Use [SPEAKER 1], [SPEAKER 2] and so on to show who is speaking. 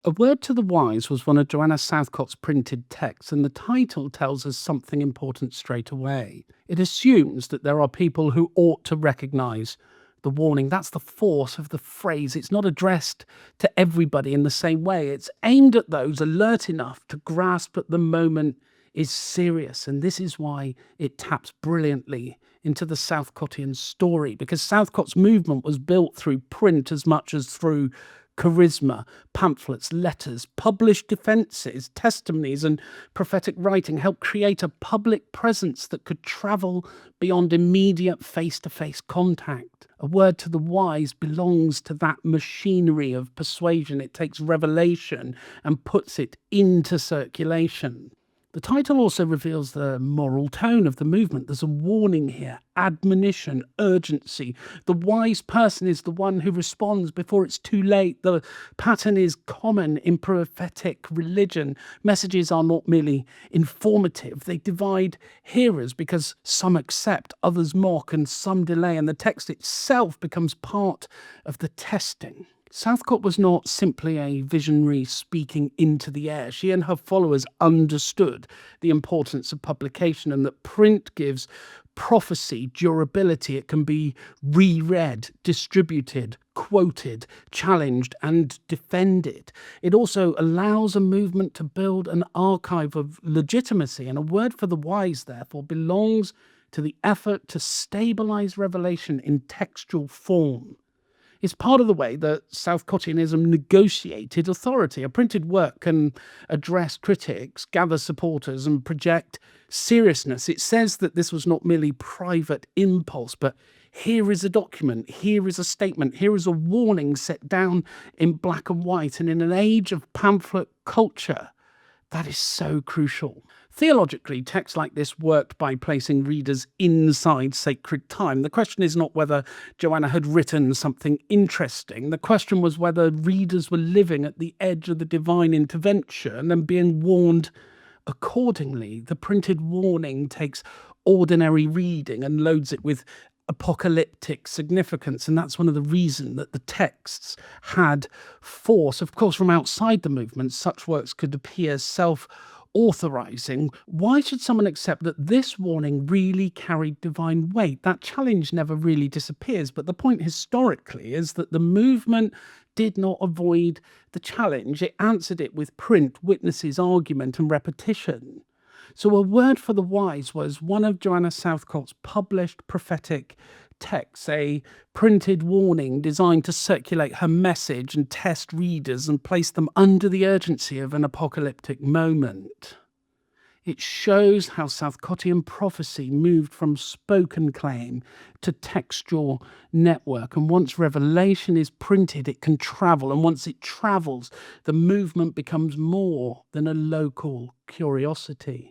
[SPEAKER 1] A Word to the Wise was one of Joanna Southcott's printed texts, and the title tells us something important straight away. It assumes that there are people who ought to recognise the warning. That's the force of the phrase. It's not addressed to everybody in the same way. It's aimed at those alert enough to grasp that the moment is serious, and this is why it taps brilliantly into the Southcottian story, because Southcott's movement was built through print as much as through charisma, pamphlets, letters, published defences, testimonies, and prophetic writing helped create a public presence that could travel beyond immediate face to face contact. A Word to the Wise belongs to that machinery of persuasion. It takes revelation and puts it into circulation. The title also reveals the moral tone of the movement. There's a warning here, admonition, urgency. The wise person is the one who responds before it's too late. The pattern is common in prophetic religion. Messages are not merely informative, they divide hearers because some accept, others mock, and some delay, and the text itself becomes part of the testing. Southcott was not simply a visionary speaking into the air. She and her followers understood the importance of publication and that print gives prophecy durability. It can be reread, distributed, quoted, challenged, and defended. It also allows a movement to build an archive of legitimacy, and A Word for the Wise, therefore, belongs to the effort to stabilize revelation in textual form. It's part of the way that Southcottianism negotiated authority. A printed work can address critics, gather supporters, and project seriousness. It says that this was not merely private impulse, but here is a document, here is a statement, here is a warning set down in black and white. And in an age of pamphlet culture, that is so crucial. Theologically, texts like this worked by placing readers inside sacred time. The question is not whether Joanna had written something interesting. The question was whether readers were living at the edge of the divine intervention and being warned accordingly. The printed warning takes ordinary reading and loads it with apocalyptic significance, and that's one of the reasons that the texts had force. Of course, from outside the movement, such works could appear self-authorizing. Why should someone accept that this warning really carried divine weight? That challenge never really disappears, but the point historically is that the movement did not avoid the challenge. It answered it with print, witnesses, argument, and repetition. So A Word for the Wise was one of Joanna Southcott's published prophetic texts, a printed warning designed to circulate her message and test readers and place them under the urgency of an apocalyptic moment. It shows how Southcottian prophecy moved from spoken claim to textual network. And once revelation is printed, it can travel. And once it travels, the movement becomes more than a local curiosity.